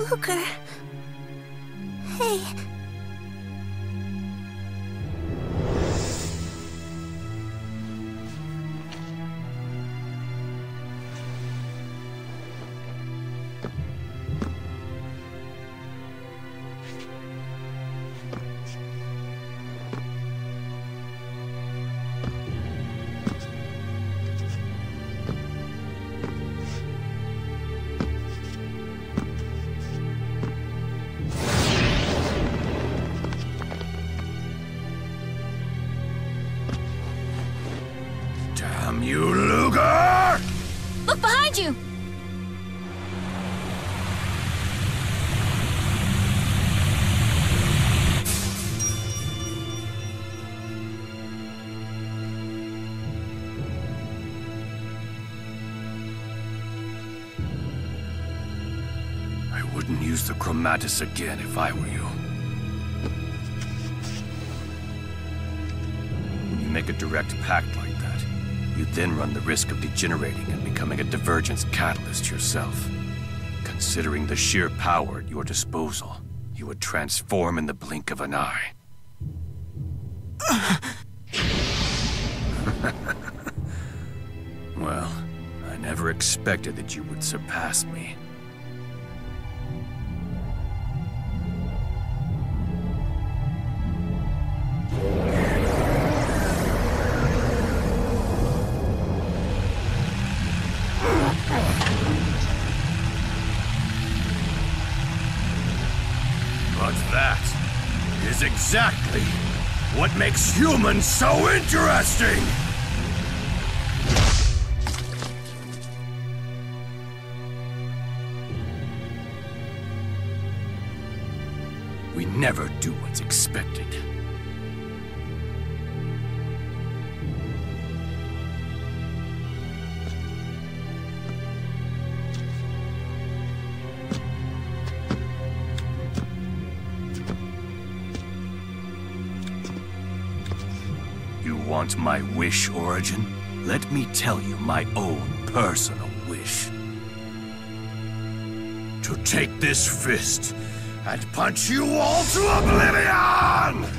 Luger. Hey. Damn you, Luger! Look behind you! I wouldn't use the Chromatus again if I were you. When you make a direct pact like that, you then run the risk of degenerating and becoming a divergence catalyst yourself. Considering the sheer power at your disposal, you would transform in the blink of an eye. Well, I never expected that you would surpass me. But that is exactly what makes humans so interesting! We never do what's expected. You want my wish, Origin? Let me tell you my own personal wish. To take this fist and punch you all to oblivion!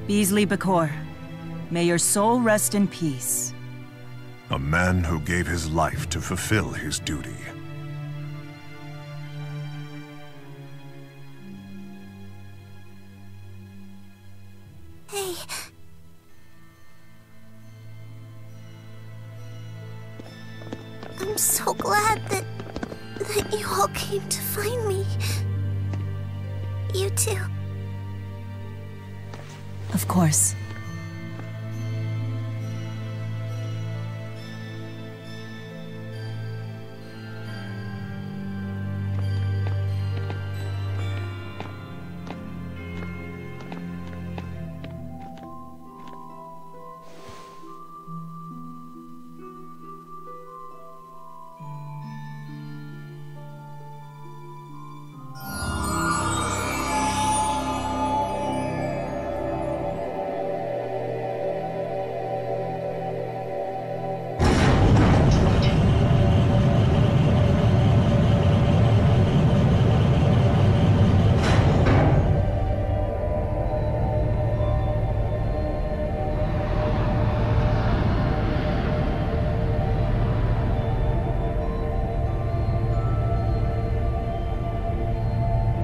Beasley Bakor, may your soul rest in peace. A man who gave his life to fulfill his duty. Hey. I'm so glad that you all came to find me. You too. Of course.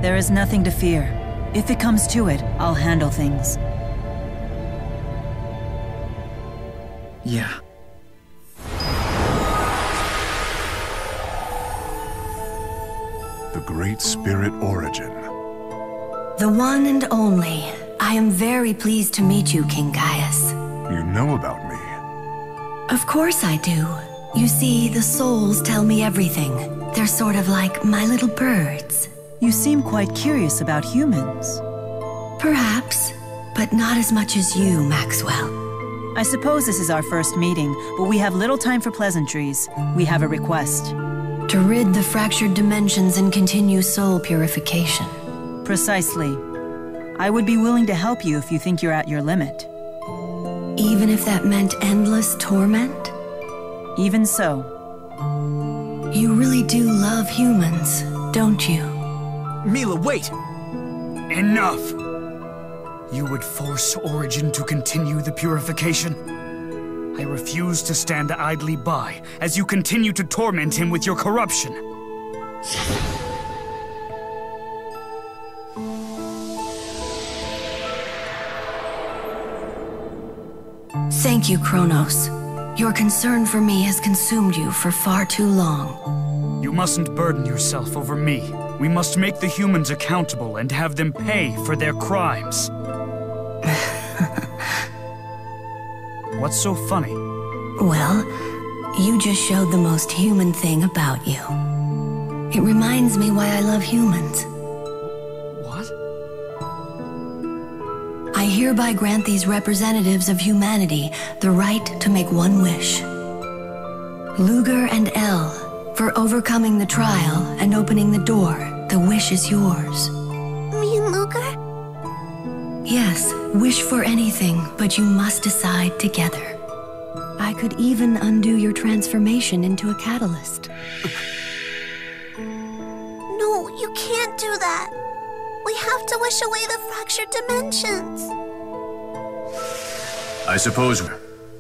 There is nothing to fear. If it comes to it, I'll handle things. Yeah. The Great Spirit Origin. The one and only. I am very pleased to meet you, King Gaius. You know about me. Of course I do. You see, the souls tell me everything. They're sort of like my little birds. You seem quite curious about humans. Perhaps, but not as much as you, Maxwell. I suppose this is our first meeting, but we have little time for pleasantries. We have a request. To rid the fractured dimensions and continue soul purification. Precisely. I would be willing to help you if you think you're at your limit. Even if that meant endless torment? Even so. You really do love humans, don't you? Mila, wait! Enough! You would force Origin to continue the purification? I refuse to stand idly by as you continue to torment him with your corruption. Thank you, Kronos. Your concern for me has consumed you for far too long. You mustn't burden yourself over me. We must make the humans accountable and have them pay for their crimes. What's so funny? Well, you just showed the most human thing about you. It reminds me why I love humans. What? I hereby grant these representatives of humanity the right to make one wish. Luger and El, for overcoming the trial and opening the door, the wish is yours. Me and Luger? Yes, wish for anything, but you must decide together. I could even undo your transformation into a catalyst. No, you can't do that. We have to wish away the fractured dimensions. I suppose it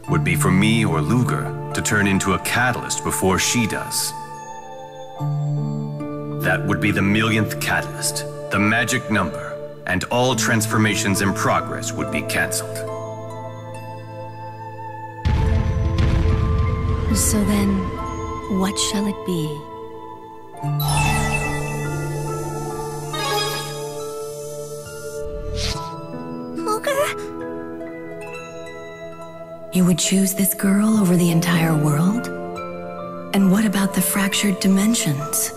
would be for me or Luger to turn into a catalyst before she does. That would be the millionth catalyst, the magic number, and all transformations in progress would be cancelled. So then, what shall it be? Luger? You would choose this girl over the entire world? And what about the fractured dimensions?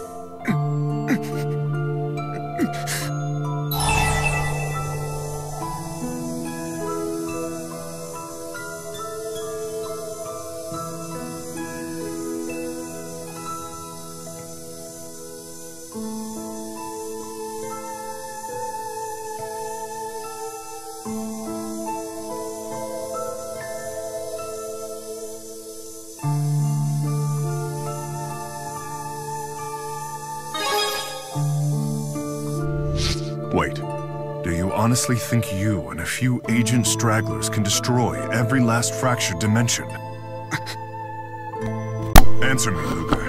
Wait. Do you honestly think you and a few agent stragglers can destroy every last fractured dimension? Answer me, Luger.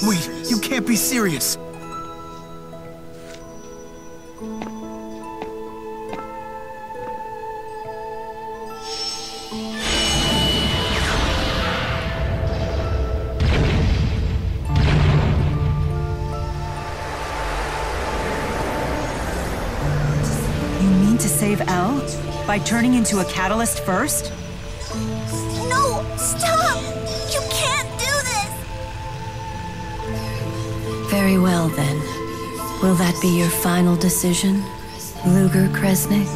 Wait, you can't be serious! You mean to save Elle? By turning into a catalyst first? No! Stop! You can't do this! Very well, then. Will that be your final decision, Luger Kresnik?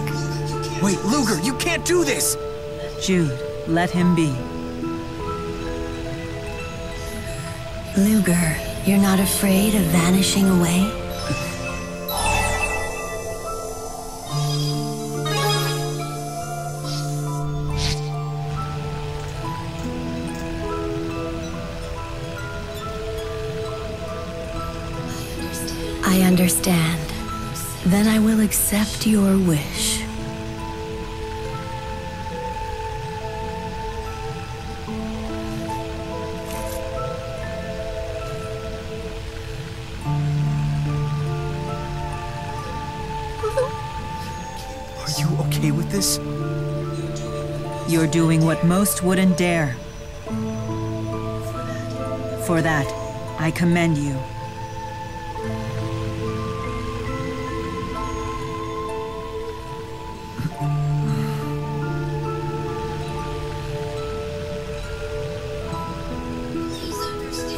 Wait, Luger, you can't do this! Jude, let him be. Luger, you're not afraid of vanishing away? I understand. Then I will accept your wish. Are you okay with this? You're doing what most wouldn't dare. For that, I commend you.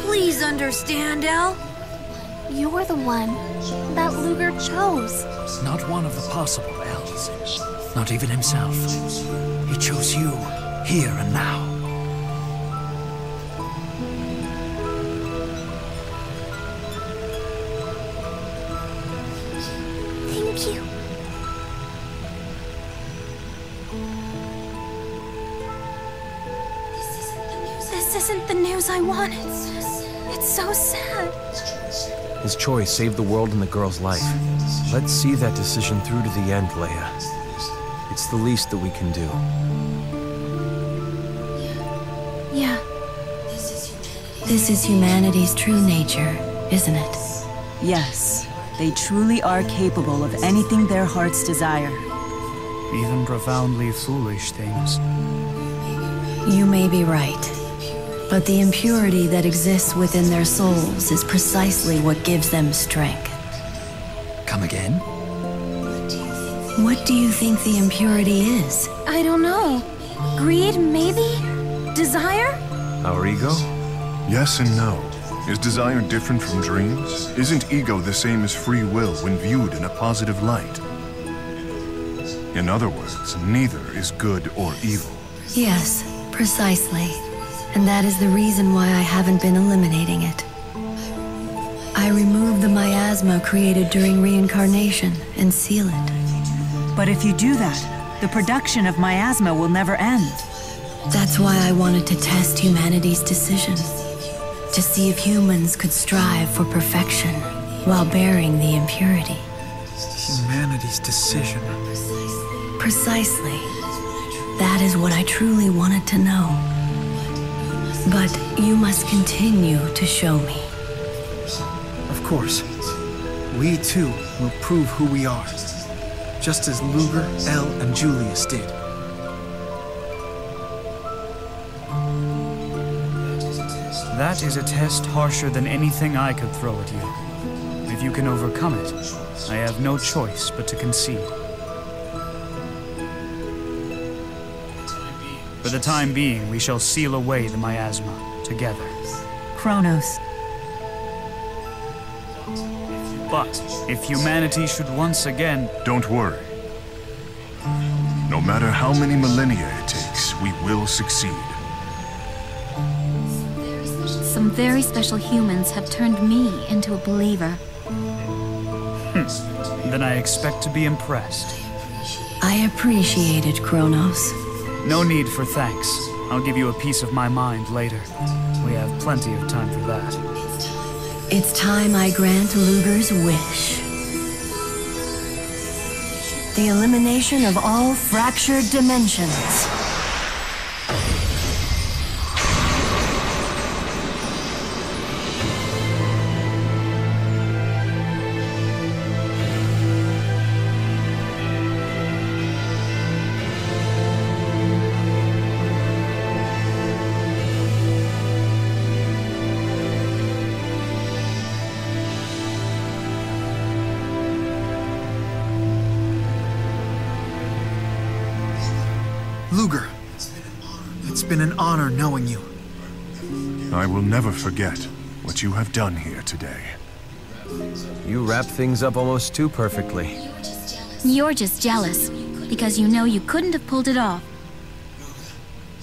Please understand, El. You're the one that Luger chose. Not one of the possible Elves. Not even himself. He chose you, here and now. Thank you. This isn't the news I wanted. It's so sad. His choice saved the world and the girl's life. Let's see that decision through to the end, Leia. It's the least that we can do. Yeah. This is humanity's true nature, isn't it? Yes, they truly are capable of anything their hearts desire. Even profoundly foolish things. You may be right. But the impurity that exists within their souls is precisely what gives them strength. Come again? What do you think the impurity is? I don't know. Greed, maybe? Desire? Our ego? Yes and no. Is desire different from dreams? Isn't ego the same as free will when viewed in a positive light? In other words, neither is good or evil. Yes, precisely. And that is the reason why I haven't been eliminating it. I removed the miasma created during reincarnation and seal it. But if you do that, the production of miasma will never end. That's why I wanted to test humanity's decision. To see if humans could strive for perfection while bearing the impurity. Humanity's decision. Precisely. That is what I truly wanted to know. But you must continue to show me. Of course. We too will prove who we are. Just as Luger, El, and Julius did. That is a test harsher than anything I could throw at you. If you can overcome it, I have no choice but to concede. For the time being, we shall seal away the miasma together. Kronos. But if humanity should once again... Don't worry. No matter how many millennia it takes, we will succeed. Some very special humans have turned me into a believer. Then I expect to be impressed. I appreciate it, Kronos. No need for thanks. I'll give you a piece of my mind later. We have plenty of time for that. It's time I grant Luger's wish. The elimination of all fractured dimensions. Luger, it's been an honor knowing you. I will never forget what you have done here today. You wrap things up almost too perfectly. You're just jealous, because you know you couldn't have pulled it off.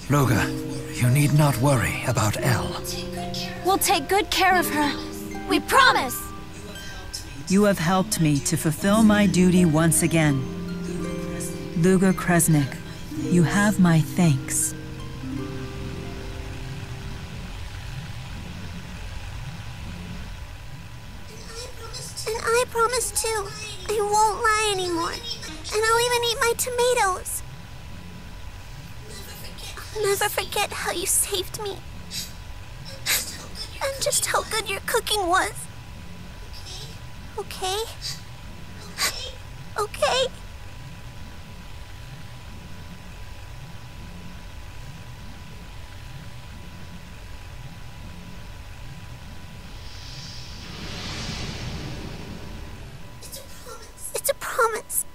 Luger, you need not worry about El. We'll take good care of her. We promise! You have helped me to fulfill my duty once again. Luger Kresnik, you have my thanks. And I promise too. I won't lie anymore. And I'll even eat my tomatoes. I'll never forget how you saved me. And just how good your cooking was. Okay? Okay? promise.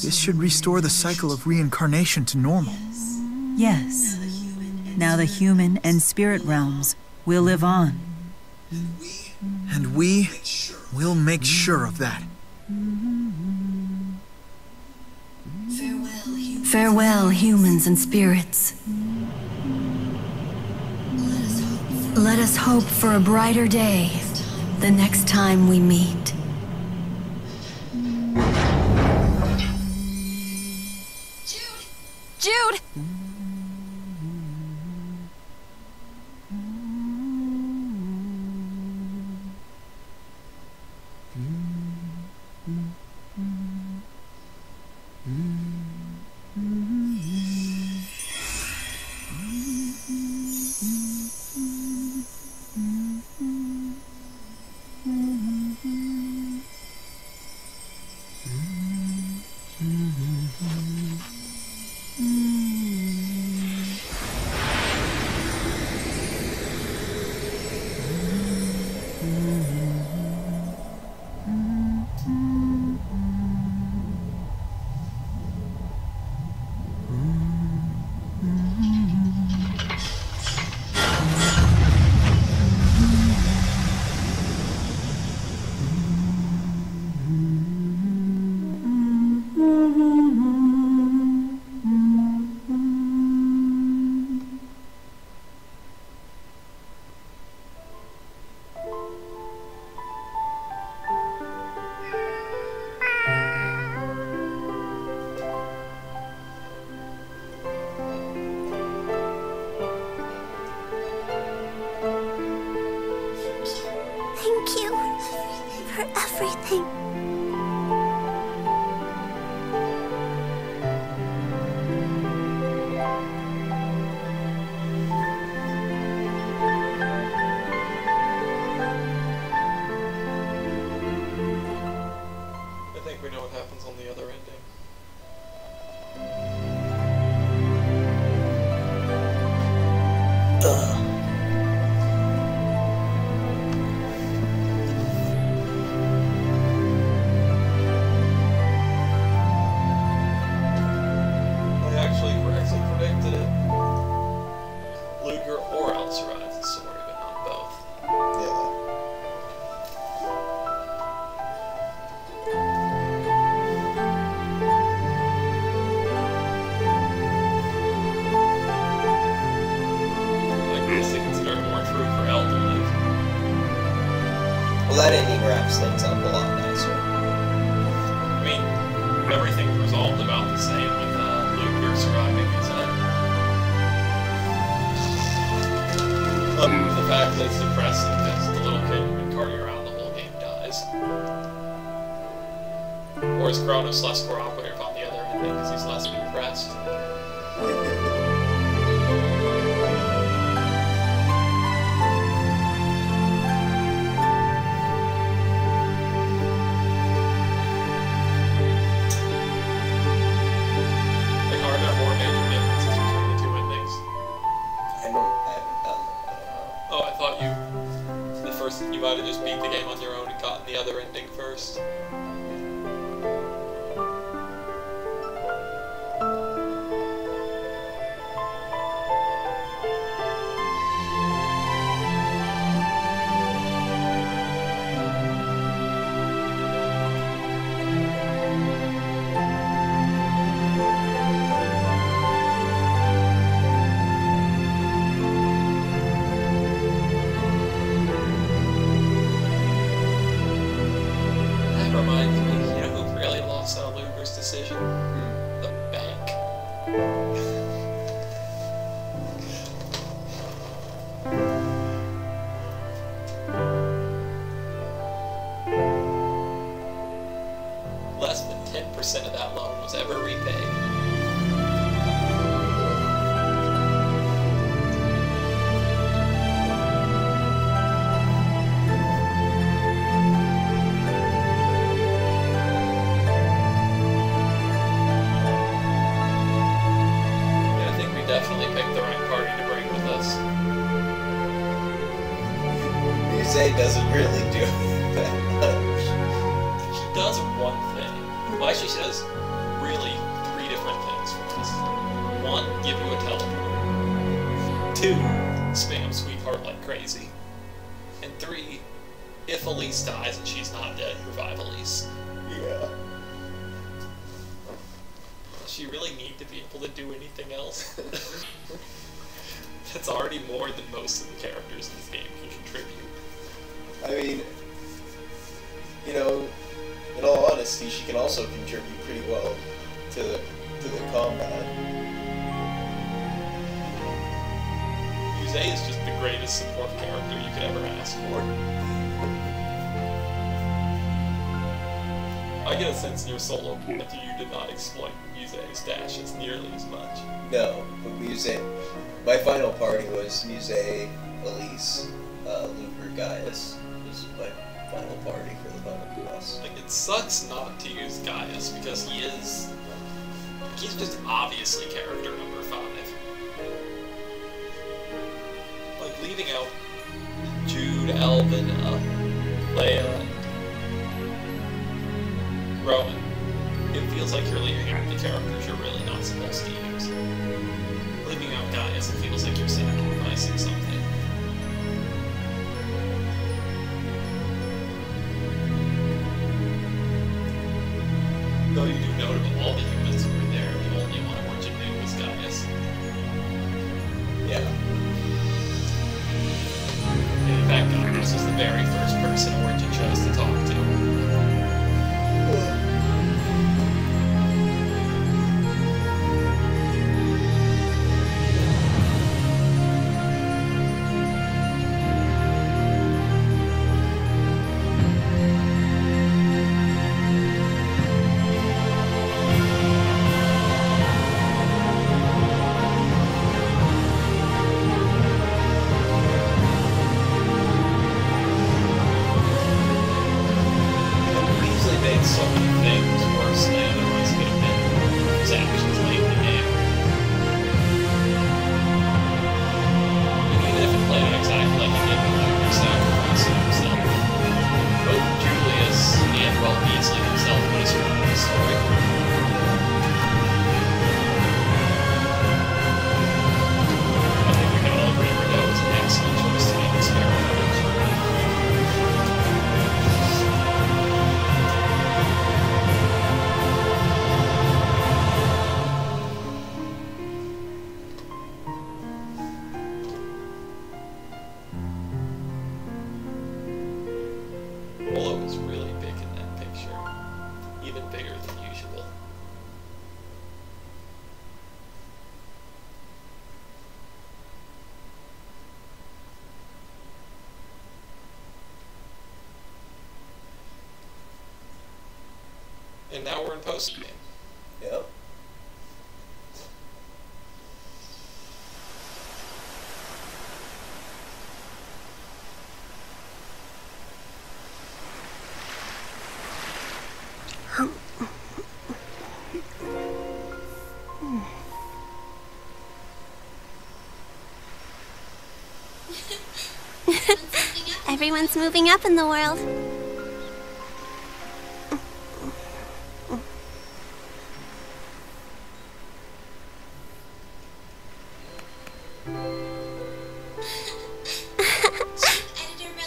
This should restore the cycle of reincarnation to normal. Yes. Now the human and spirit realms will live on. And we will make sure of that. Farewell, humans and spirits. Let us hope for a brighter day the next time we meet. Jude! Thank you for everything. I think we know what happens on the other ending. I actually correctly predicted it. Luger or El survives the story, but not both. Yeah. I guess they consider it more true for El to live. Well, that ending wraps things up a lot nicer. I mean, everything's resolved about the same with Luger surviving, isn't it? The fact that it's depressing because the little kid who's been carting around the whole game dies. Or is Kronos less cooperative on the other ending because he's less depressed? Like, are there more major differences between the two endings? I haven't done that. Oh, I thought you might have just beat the game on your own and gotten the other ending first. That reminds me, you know who really lost on Luger's decision? The bank. Less than 10% of that loan was ever repaid. definitely picked the right party to bring with us. Yusei doesn't really do that much. She does one thing. Well, actually, she does really 3 different things for us. 1, give you a teleport. 2, spam Sweetheart like crazy. And 3, if Elise dies and she's not dead, revive Elise. Yeah. Does she really need to be able to do anything else? That's already more than most of the characters in this game can contribute. I mean, you know, in all honesty, she can also contribute pretty well to the combat. Yusei is just the greatest support character you could ever ask for. I get a sense in your solo that you did not exploit Yusei's dashes nearly as much. No, but Yusei, my final party was Yusei, Elise, Luger, Gaius. Was my final party for the final boss. Like, it sucks not to use Gaius because he's just obviously character number 5. Like, leaving out Jude, Elvin, Leia, and Rowan, it feels like you're leaving out the characters you're really not supposed to use. Leaving out Gaius, it feels like you're sacrificing something. Though you do note of all the humans who were there, the only one Origin knew was Gaius. Yeah. And in fact, Gaius was the very first person Origin chose to talk to. And now we're in post-game. Yep. Everyone's moving up in the world.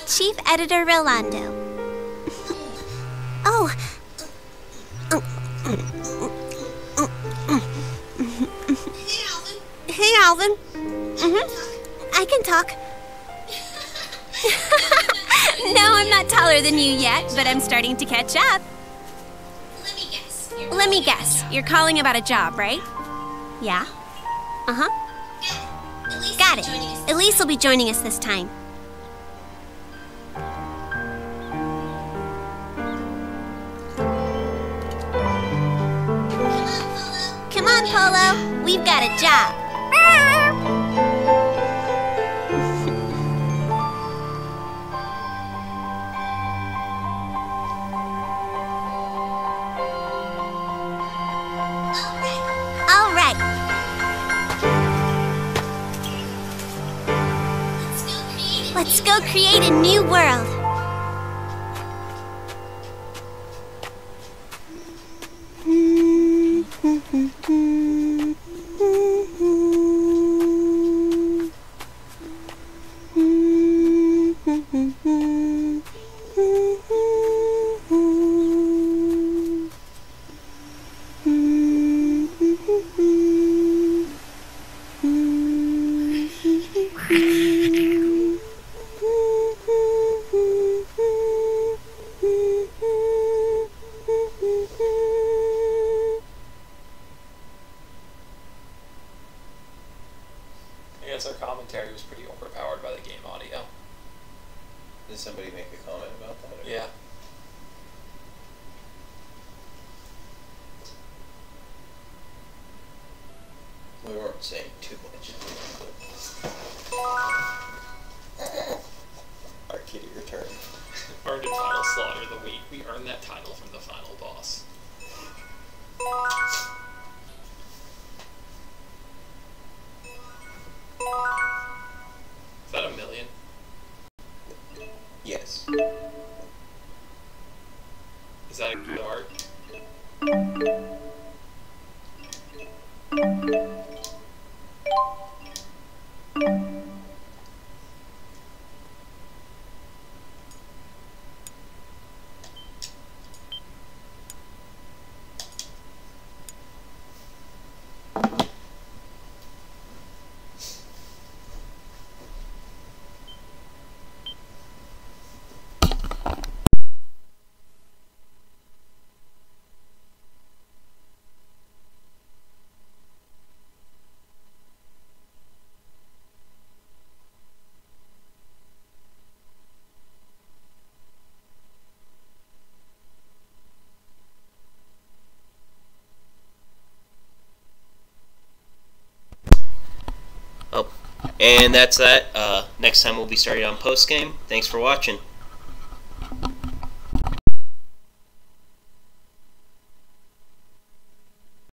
Chief Editor Rolando. Oh. Hey, Alvin. I can talk. No, I'm not taller than you yet, but I'm starting to catch up. Let me guess. You're calling about a job, right? Yeah? Uh-huh. Got it. Elise will be joining us this time. Come on, Polo. We've got a job. All right. Let's go create a new world. I guess our commentary was pretty overpowered by the game audio. Did somebody make a comment about that? Or? Yeah. We weren't saying too much. Our kitty returned. Earned a title Slaughter of the Week. We earned that title from the final boss. Is that 1 million? Yes. Is that a good art? Oh, and that's that. Next time we'll be starting on post game. Thanks for watching.